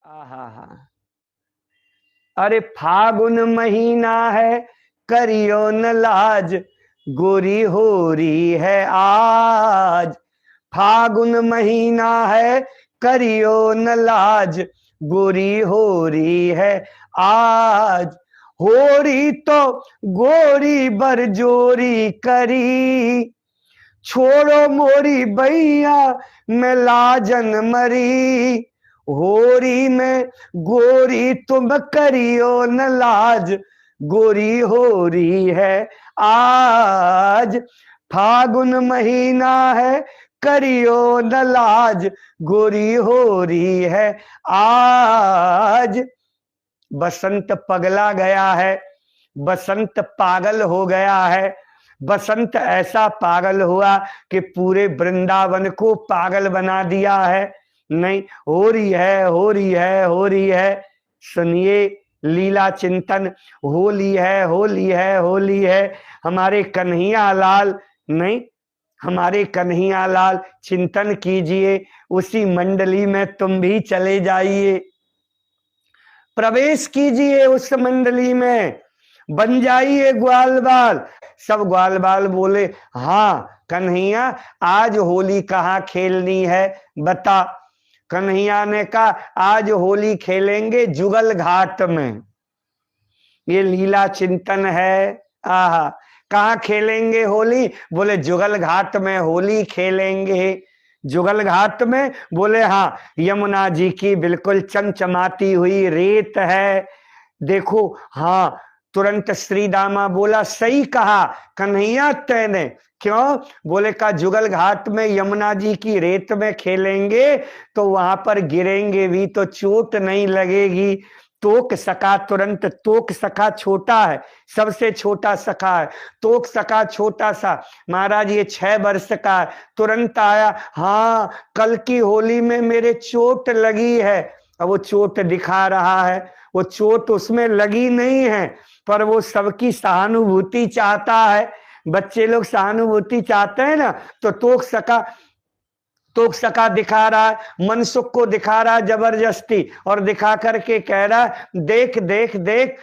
आहा हा। अरे फागुन महीना है, करियो न लाज, गोरी हो रही है आज। फागुन महीना है, करियो न लाज, गोरी हो रही है आज। होरी तो गोरी बरजोरी करी, छोड़ो मोरी भैया मैं लाजन मरी। होरी में गोरी तुम करियो न लाज, गोरी हो रही है आज। फागुन महीना है, करियो न लाज, गोरी हो रही है आज। बसंत पगला गया है, बसंत पागल हो गया है। बसंत ऐसा पागल हुआ कि पूरे वृंदावन को पागल बना दिया है। नहीं, हो रही है, हो रही है, हो रही है। सुनिए लीला चिंतन, होली है, होली है, होली है। हमारे कन्हैया लाल, नहीं, हमारे कन्हैया लाल चिंतन कीजिए, उसी मंडली में तुम भी चले जाइए, प्रवेश कीजिए उस मंडली में, बन जाइए ग्वाल बाल। सब ग्वाल बाल बोले, हाँ कन्हैया आज होली कहाँ खेलनी है, बता। कन्हैया ने कहा आज होली खेलेंगे जुगल घाट में। ये लीला चिंतन है। आहा, कहाँ खेलेंगे होली? बोले जुगल घाट में होली खेलेंगे। जुगल घाट में? बोले हाँ, यमुना जी की बिल्कुल चमचमाती हुई रेत है, देखो। हाँ, तुरंत श्री दामा बोला सही कहा कन्हैया तैने। क्यों? बोले का जुगल घाट में यमुना जी की रेत में खेलेंगे तो वहां पर गिरेंगे भी तो चोट नहीं लगेगी। तोक सखा, तुरंत तोक सखा छोटा है, सबसे छोटा सखा है। तोक सखा छोटा सा, महाराज ये 6 वर्ष का है। तुरंत आया, हाँ कल की होली में मेरे चोट लगी है। अब वो चोट दिखा रहा है, वो चोट उसमें लगी नहीं है, पर वो सबकी सहानुभूति चाहता है। बच्चे लोग सहानुभूति चाहते हैं ना, तो तोक सका दिखा रहा है, मनसुख को दिखा रहा है जबरदस्ती, और दिखा करके कह रहा है देख देख देख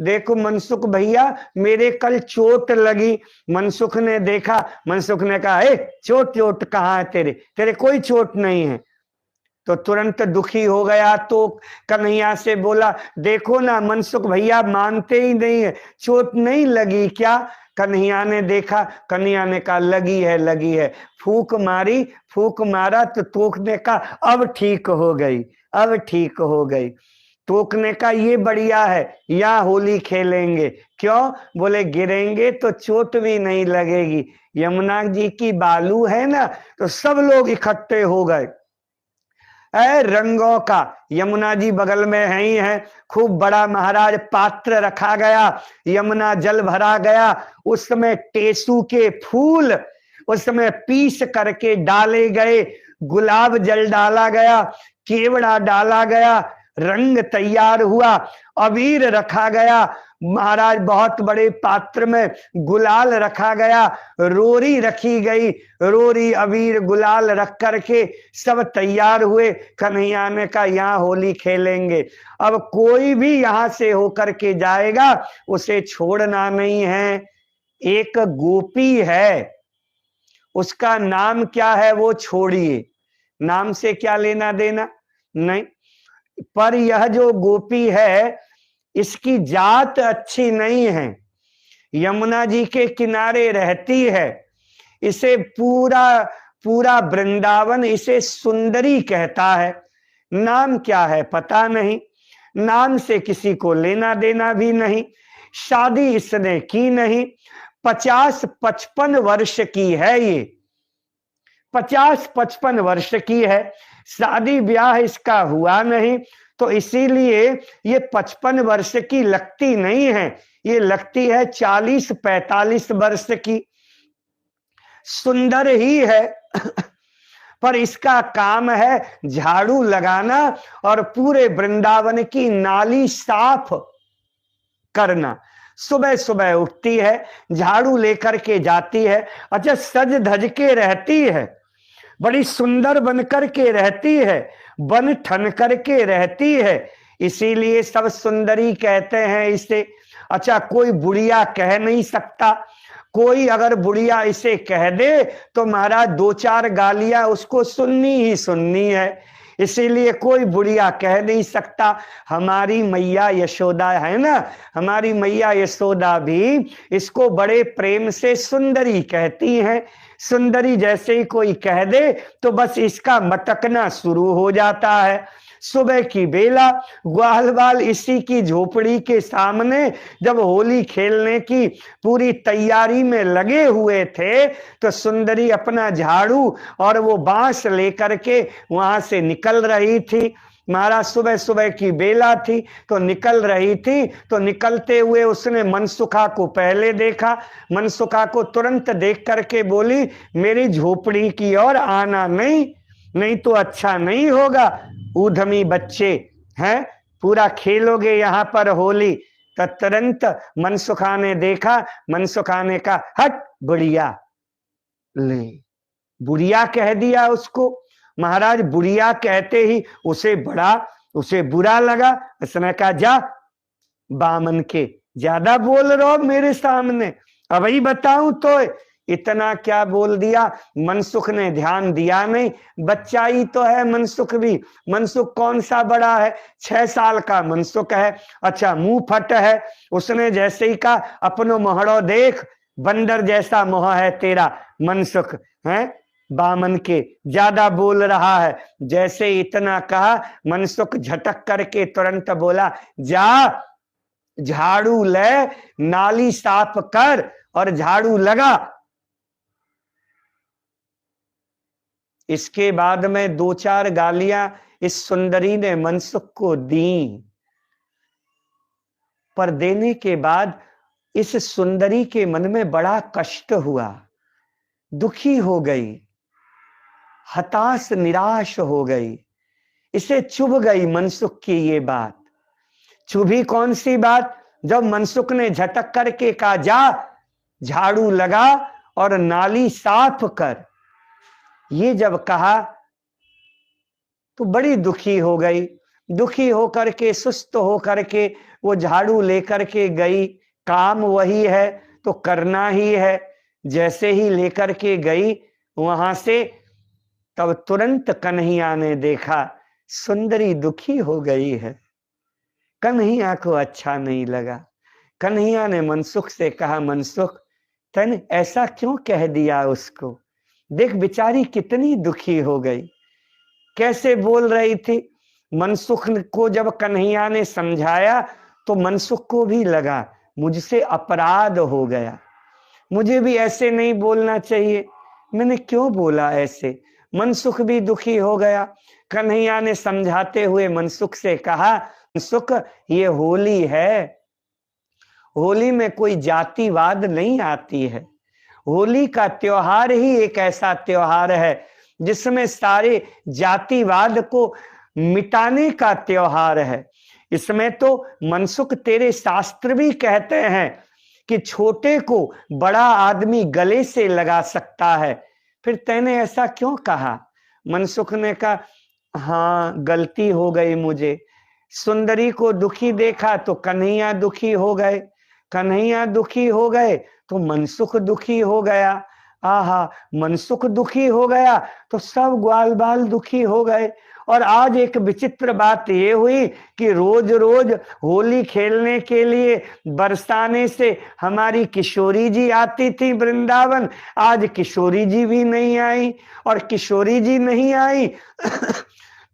देखो मनसुख भैया मेरे कल चोट लगी। मनसुख ने देखा, मनसुख ने कहा ए चोट चोट कहाँ है तेरे, तेरे कोई चोट नहीं है। तो तुरंत दुखी हो गया, तो कन्हैया से बोला देखो ना मनसुख भैया मानते ही नहीं है, चोट नहीं लगी क्या? कन्हैया ने देखा, कन्हैया ने कहा लगी है, लगी है। फूक मारी, फूक मारा तो तोक ने कहा अब ठीक हो गई, अब ठीक हो गई। तोक ने कहा ये बढ़िया है, यहाँ होली खेलेंगे। क्यों? बोले गिरेंगे तो चोट भी नहीं लगेगी, यमुना जी की बालू है ना। तो सब लोग इकट्ठे हो गए। रंगों का, यमुना जी बगल में है ही है, खूब बड़ा महाराज पात्र रखा गया, यमुना जल भरा गया। उस समय टेसू के फूल उस समय पीस करके डाले गए, गुलाब जल डाला गया, केवड़ा डाला गया, रंग तैयार हुआ, अबीर रखा गया, महाराज बहुत बड़े पात्र में गुलाल रखा गया, रोरी रखी गई, रोरी अबीर गुलाल रख करके सब तैयार हुए। कन्हैया ने कहा यहाँ होली खेलेंगे। अब कोई भी यहां से होकर के जाएगा उसे छोड़ना नहीं है। एक गोपी है, उसका नाम क्या है वो छोड़िए, नाम से क्या लेना देना नहीं, पर यह जो गोपी है इसकी जात अच्छी नहीं है, यमुना जी के किनारे रहती है, इसे पूरा पूरा वृंदावन इसे सुंदरी कहता है। नाम क्या है पता नहीं, नाम से किसी को लेना देना भी नहीं, शादी इसने की नहीं। 50-55 वर्ष की है ये, 50-55 वर्ष की है, शादी ब्याह इसका हुआ नहीं, तो इसीलिए ये 55 वर्ष की लगती नहीं है, ये लगती है 40-45 वर्ष की। सुंदर ही है पर इसका काम है झाड़ू लगाना और पूरे वृंदावन की नाली साफ करना। सुबह सुबह उठती है, झाड़ू लेकर के जाती है, अच्छा सज धज के रहती है, बड़ी सुंदर बन करके रहती है, बन ठन करके रहती है, इसीलिए सब सुंदरी कहते हैं इसे। अच्छा, कोई बुढ़िया कह नहीं सकता, कोई अगर बुढ़िया इसे कह दे तो महाराज दो चार गालियां उसको सुननी ही सुननी है, इसीलिए कोई बुढ़िया कह नहीं सकता। हमारी मैया यशोदा है ना, हमारी मैया यशोदा भी इसको बड़े प्रेम से सुंदरी कहती हैं। सुंदरी जैसे ही कोई कह दे तो बस इसका मटकना शुरू हो जाता है। सुबह की बेला ग्वाल बाल इसी की झोपड़ी के सामने जब होली खेलने की पूरी तैयारी में लगे हुए थे तो सुंदरी अपना झाड़ू और वो बांस लेकर के वहां से निकल रही थी। महाराज सुबह सुबह की बेला थी तो निकल रही थी, तो निकलते हुए उसने मनसुखा को पहले देखा। मनसुखा को तुरंत देख करके बोली, मेरी झोपड़ी की ओर आना नहीं, नहीं तो अच्छा नहीं होगा, ऊधमी बच्चे हैं, पूरा खेलोगे यहाँ पर होली। तो तुरंत मनसुखा ने देखा, मनसुखा ने कहा, हट बुढ़िया, ले बुढ़िया कह दिया उसको। महाराज बुढ़िया कहते ही उसे बुरा लगा। उसने कहा, जा बामन के ज्यादा बोल रहे हो मेरे सामने, अब ही बताऊं तो इतना क्या बोल दिया। मनसुख ने ध्यान दिया नहीं, बच्चा ही तो है मनसुख भी। मनसुख कौन सा बड़ा है, 6 साल का मनसुख है। अच्छा, मुंह फट है। उसने जैसे ही कहा, अपनो मोहड़ो देख, बंदर जैसा मोह है तेरा मनसुख, है बामन के ज्यादा बोल रहा है। जैसे इतना कहा, मनसुख झटक करके तुरंत बोला, जा झाड़ू ले, नाली साफ कर और झाड़ू लगा। इसके बाद में 2-4 गालियां इस सुंदरी ने मनसुख को दी, पर देने के बाद इस सुंदरी के मन में बड़ा कष्ट हुआ, दुखी हो गई, हताश निराश हो गई। इसे चुभ गई मनसुख की ये बात। चुभी कौन सी बात, जब मनसुख ने झटक करके कहा, जा झाड़ू लगा और नाली साफ कर, ये जब कहा तो बड़ी दुखी हो गई। दुखी होकर के, सुस्त होकर के वो झाड़ू लेकर के गई। काम वही है तो करना ही है। जैसे ही लेकर के गई वहां से, तब तुरंत कन्हैया ने देखा सुंदरी दुखी हो गई है। कन्हैया को अच्छा नहीं लगा। कन्हैया ने मनसुख से कहा, मनसुख तने ऐसा क्यों कह दिया उसको, देख बेचारी कितनी दुखी हो गई, कैसे बोल रही थी। मनसुख को जब कन्हैया ने समझाया तो मनसुख को भी लगा मुझसे अपराध हो गया, मुझे भी ऐसे नहीं बोलना चाहिए, मैंने क्यों बोला ऐसे। मनसुख भी दुखी हो गया। कन्हैया ने समझाते हुए मनसुख से कहा, मनसुख ये होली है, होली में कोई जातिवाद नहीं आती है। होली का त्योहार ही एक ऐसा त्योहार है जिसमें सारे जातिवाद को मिटाने का त्योहार है। इसमें तो मनसुख तेरे शास्त्र भी कहते हैं कि छोटे को बड़ा आदमी गले से लगा सकता है, फिर तैने ऐसा क्यों कहा। मनसुख ने कहा, हाँ गलती हो गई मुझे। सुंदरी को दुखी देखा तो कन्हैया दुखी हो गए, कन्हैया दुखी हो गए तो मनसुख दुखी हो गया। आहा, मनसुख दुखी हो गया तो सब ग्वाल बाल दुखी हो गए। और आज एक विचित्र बात ये हुई कि रोज रोज होली खेलने के लिए बरसाने से हमारी किशोरी जी आती थी वृंदावन, आज किशोरी जी भी नहीं आई। और किशोरी जी नहीं आई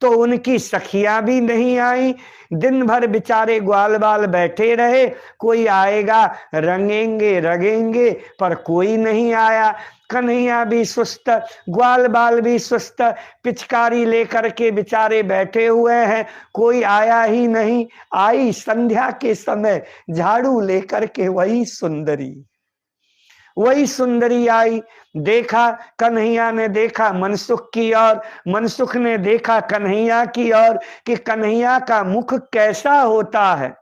तो उनकी सखियां भी नहीं आई। दिन भर बेचारे ग्वाल बाल बैठे रहे, कोई आएगा रंगेंगे रगेंगे, पर कोई नहीं आया। कन्हैया भी सुस्त, ग्वाल बाल भी सुस्त, पिचकारी लेकर के बेचारे बैठे हुए हैं, कोई आया ही नहीं। आई संध्या के समय झाड़ू लेकर के वही सुंदरी आई। देखा, कन्हैया ने देखा मनसुख की ओर, मनसुख ने देखा कन्हैया की ओर कि कन्हैया का मुख कैसा होता है।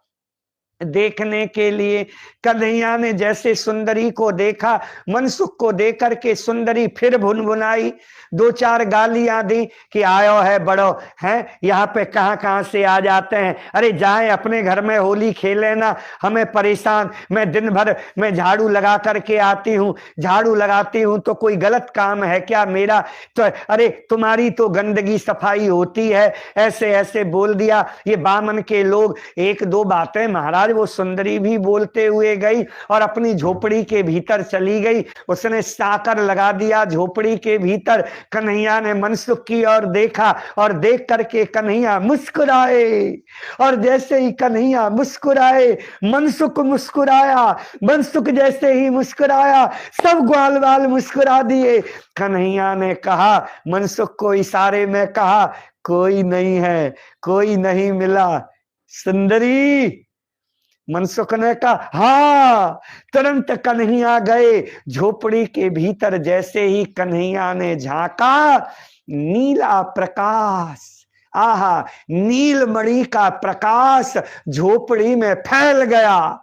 देखने के लिए कन्हैया ने जैसे सुंदरी को देखा, मनसुख को देख करके सुंदरी फिर भुनभुनाई। दो चार गालियां दी कि आयो है बड़ो है, यहाँ पे कहाँ कहाँ से आ जाते हैं, अरे जाए अपने घर में होली खेले ना, हमें परेशान, मैं दिन भर मैं झाड़ू लगा करके आती हूँ, झाड़ू लगाती हूँ तो कोई गलत काम है क्या मेरा, तो अरे तुम्हारी तो गंदगी सफाई होती है, ऐसे ऐसे बोल दिया। ये बामन के लोग एक दो बातें महाराज वो सुंदरी भी बोलते हुए गई और अपनी झोपड़ी के भीतर चली गई। उसने साकर लगा दिया झोपड़ी के भीतर। कन्हैया ने मनसुख की ओर देखा और देख करके कन्हैया मुस्कुराए, और जैसे ही कन्हैया मुस्कुराए मनसुख मुस्कुराया, मनसुख जैसे ही मुस्कुराया सब ग्वाल बाल मुस्कुरा दिए। कन्हैया ने कहा, मनसुख को इशारे में कहा, कोई नहीं है, कोई नहीं मिला सुंदरी। मनसुख ने कहा हाँ। तुरंत कन्हैया गए झोपड़ी के भीतर। जैसे ही कन्हैया ने झांका, नीला प्रकाश, आहा, नीलमणि का प्रकाश झोपड़ी में फैल गया।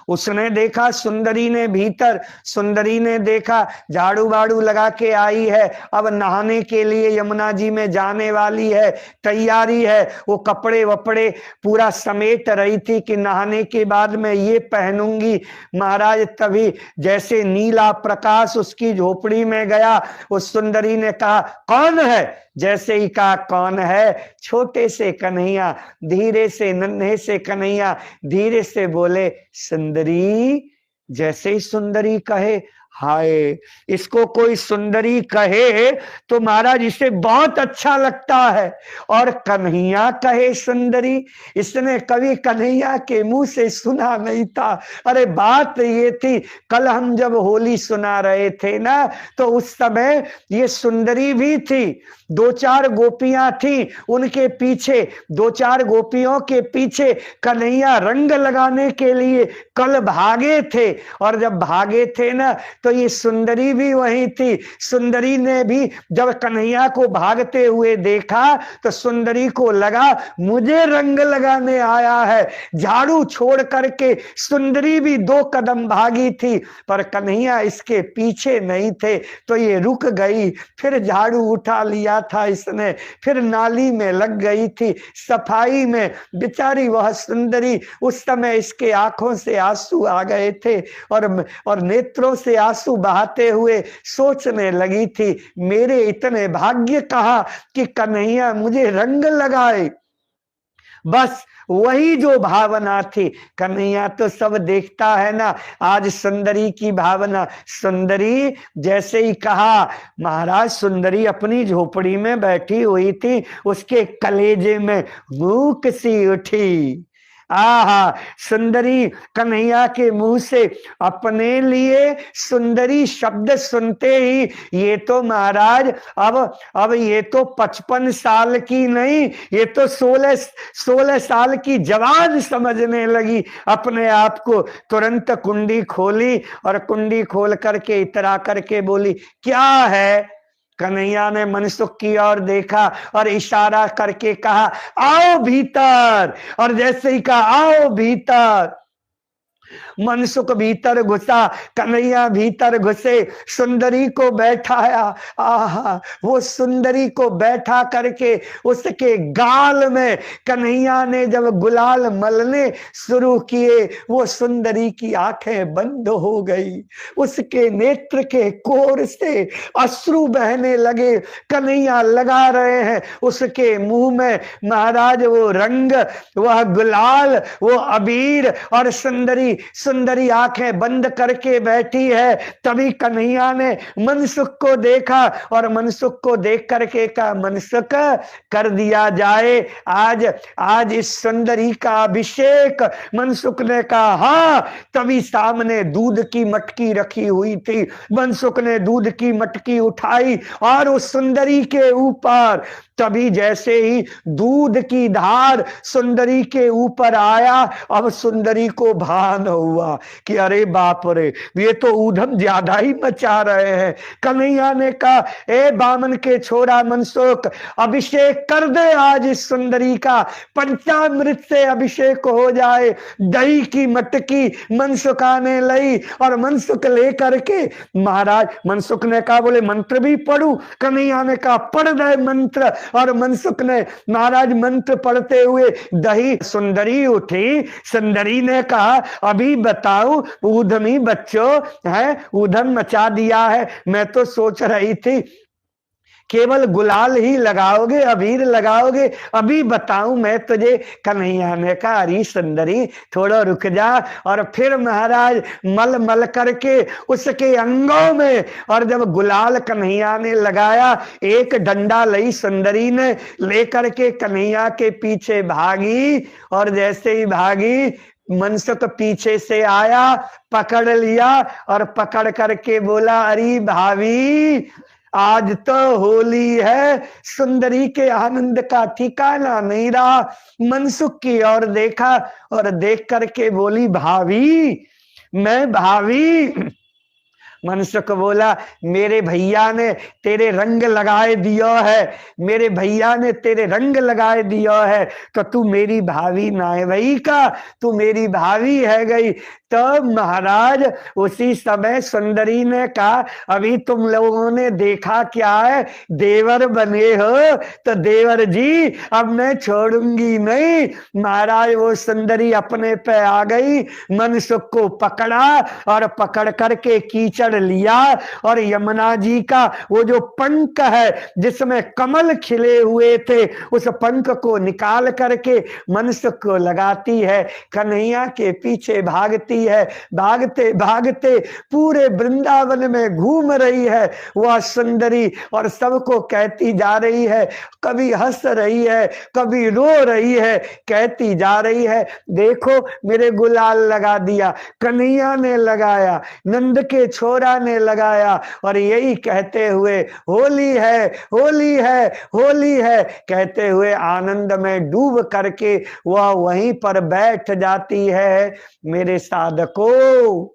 उसने देखा सुंदरी ने भीतर, सुंदरी ने देखा झाड़ू बाड़ू लगा के आई है, अब नहाने के लिए यमुना जी में जाने वाली है, तैयारी है, वो कपड़े वपड़े पूरा समेट रही थी कि नहाने के बाद मैं ये पहनूंगी। महाराज तभी जैसे नीला प्रकाश उसकी झोपड़ी में गया, उस सुंदरी ने कहा कौन है? जैसे ही कहा कौन है, छोटे से कन्हैया, धीरे से नन्हे से कन्हैया धीरे से बोले सुंदरी। जैसे ही सुंदरी कहे, हाय, इसको कोई सुंदरी कहे तो महाराज इसे बहुत अच्छा लगता है, और कन्हैया कहे सुंदरी, इसने कभी कन्हैया के मुंह से सुना नहीं था। अरे बात ये थी, कल हम जब होली सुना रहे थे ना, तो उस समय ये सुंदरी भी थी, दो चार गोपियां थी उनके पीछे, दो चार गोपियों के पीछे कन्हैया रंग लगाने के लिए कल भागे थे, और जब भागे थे ना तो ये सुंदरी भी वही थी। सुंदरी ने भी जब कन्हैया को भागते हुए देखा तो सुंदरी को लगा मुझे रंग लगाने आया है। झाड़ू छोड़ करके सुंदरी भी दो कदम भागी थी, पर कन्हैया इसके पीछे नहीं थे, तो ये रुक गई। फिर झाड़ू उठा लिया था इसने, फिर नाली में लग गई थी सफाई में। बेचारी वह सुंदरी, उस समय इसके आंखों से आंसू आ गए थे, और नेत्रों से आंसू बहाते हुए सोचने लगी थी, मेरे इतने भाग्य कहाँ कि कन्हैया मुझे रंग लगाए। बस वही जो भावना थी। कन्हैया तो सब देखता है ना, आज सुंदरी की भावना। सुंदरी जैसे ही कहा, महाराज सुंदरी अपनी झोपड़ी में बैठी हुई थी, उसके कलेजे में भूख सी उठी। आहा, सुंदरी कन्हैया के मुंह से अपने लिए सुंदरी शब्द सुनते ही ये तो महाराज अब ये तो 55 साल की नहीं, ये तो 16 साल की जवान समझने लगी अपने आप को। तुरंत कुंडी खोली और कुंडी खोल करके इतरा करके बोली, क्या है? कन्हैया ने मनसुख की ओर देखा और इशारा करके कहा, आओ भीतर। और जैसे ही कहा आओ भीतर, मनसुख भीतर घुसा, कन्हैया भीतर घुसे, सुंदरी को बैठाया। आहा, वो सुंदरी को बैठा करके उसके गाल में कन्हैया ने जब गुलाल मलने शुरू किए, वो सुंदरी की आंखें बंद हो गई, उसके नेत्र के कोर से अश्रु बहने लगे। कन्हैया लगा रहे हैं उसके मुंह में महाराज वो रंग, वह गुलाल, वो अबीर, और सुंदरी आंखें बंद करके बैठी है। तभी कन्हैया ने मनसुख को देखा और मनसुख को देख करके कहा, मनसुख कर दिया जाए आज इस सुंदरी का अभिषेक। मनसुख ने कहा हाँ। तभी सामने दूध की मटकी रखी हुई थी, मनसुख ने दूध की मटकी उठाई और उस सुंदरी के ऊपर तभी जैसे ही दूध की धार सुंदरी के ऊपर आया, अब सुंदरी को भान हुआ कि अरे बाप रे, ये तो ऊधम ज्यादा ही मचा रहे हैं। कन्हैया ने कहा, ए बामन के छोरा मनसुख, अभिषेक कर दे आज इस सुंदरी का, पंचामृत से अभिषेक हो जाए। दही की मटकी मनसुख आने लई और मनसुख लेकर के महाराज, मनसुख ने कहा बोले मंत्र भी पढ़ू? कन्हैया ने कहा पढ़ दे मंत्र। और मनसुख ने महाराज मंत्र पढ़ते हुए दही, सुंदरी उठी। सुंदरी ने कहा अभी बताऊं ऊधमी बच्चों है, ऊधम मचा दिया है। मैं तो सोच रही थी केवल गुलाल ही लगाओगे, अबीर लगाओगे, अभी बताऊं मैं तुझे। कन्हैया ने कहा अरे सुंदरी थोड़ा रुक जा। और फिर महाराज मल मल करके उसके अंगों में, और जब गुलाल कन्हैया ने लगाया, एक डंडा लई सुंदरी ने, लेकर के कन्हैया के पीछे भागी। और जैसे ही भागी, मनसुख पीछे से आया, पकड़ लिया और पकड़ करके बोला अरे भाभी, आज तो होली है। सुंदरी के आनंद का ठिकाना नहीं रहा। मनसुख की ओर देखा और देख करके बोली भाभी, मैं भाभी। मनसुख बोला मेरे भैया ने तेरे रंग लगाए दियो है, मेरे भैया ने तेरे रंग लगाए दियो है, तो तू मेरी भाभी ना है भाई का, तू मेरी भाभी है गई। तो महाराज उसी समय सुंदरी ने कहा अभी तुम लोगों ने देखा क्या है, देवर बने हो तो देवर जी अब मैं छोड़ूंगी नहीं। महाराज वो सुंदरी अपने पे आ गई, मनसुख को पकड़ा और पकड़ करके कीचड़ लिया और यमुना जी का वो जो पंख है जिसमें कमल खिले हुए थे, उस पंख को निकाल करके मनसुख को लगाती है, कन्हैया के पीछे भागती है। भागते भागते पूरे वृंदावन में घूम रही है वह सुंदरी और सबको कहती जा रही है, कभी हंस रही है कभी रो रही है, कहती जा रही है देखो मेरे गुलाल लगा दिया, कन्हैया ने लगाया, नंद के छोरा ने लगाया, और यही कहते हुए होली है होली है होली है कहते हुए आनंद में डूब करके वह वहीं पर बैठ जाती है। मेरे साधकों,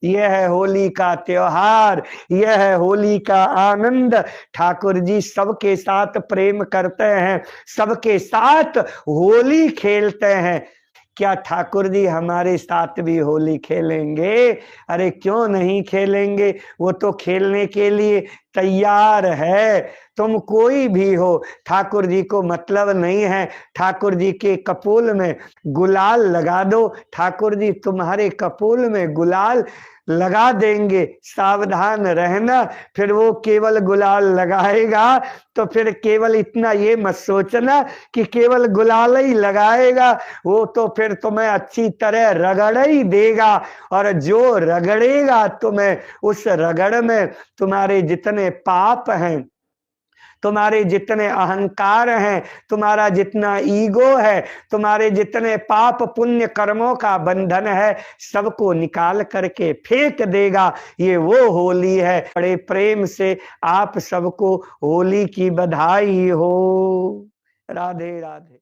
यह है होली का त्योहार, यह है होली का आनंद। ठाकुर जी सबके साथ प्रेम करते हैं, सबके साथ होली खेलते हैं। क्या ठाकुर जी हमारे साथ भी होली खेलेंगे? अरे क्यों नहीं खेलेंगे, वो तो खेलने के लिए तैयार है। तुम कोई भी हो, ठाकुर जी को मतलब नहीं है, ठाकुर जी के कपोल में गुलाल लगा दो, ठाकुर जी तुम्हारे कपोल में गुलाल लगा देंगे। सावधान रहना, फिर वो केवल गुलाल लगाएगा तो फिर केवल इतना ये मत सोचना कि केवल गुलाल ही लगाएगा, वो तो फिर तुम्हें अच्छी तरह रगड़ ही देगा। और जो रगड़ेगा तुम्हें, उस रगड़ में तुम्हारे जितने पाप हैं, तुम्हारे जितने अहंकार हैं, तुम्हारा जितना ईगो है, तुम्हारे जितने पाप पुण्य कर्मों का बंधन है, सबको निकाल करके फेंक देगा। ये वो होली है। बड़े प्रेम से आप सबको होली की बधाई हो। राधे राधे।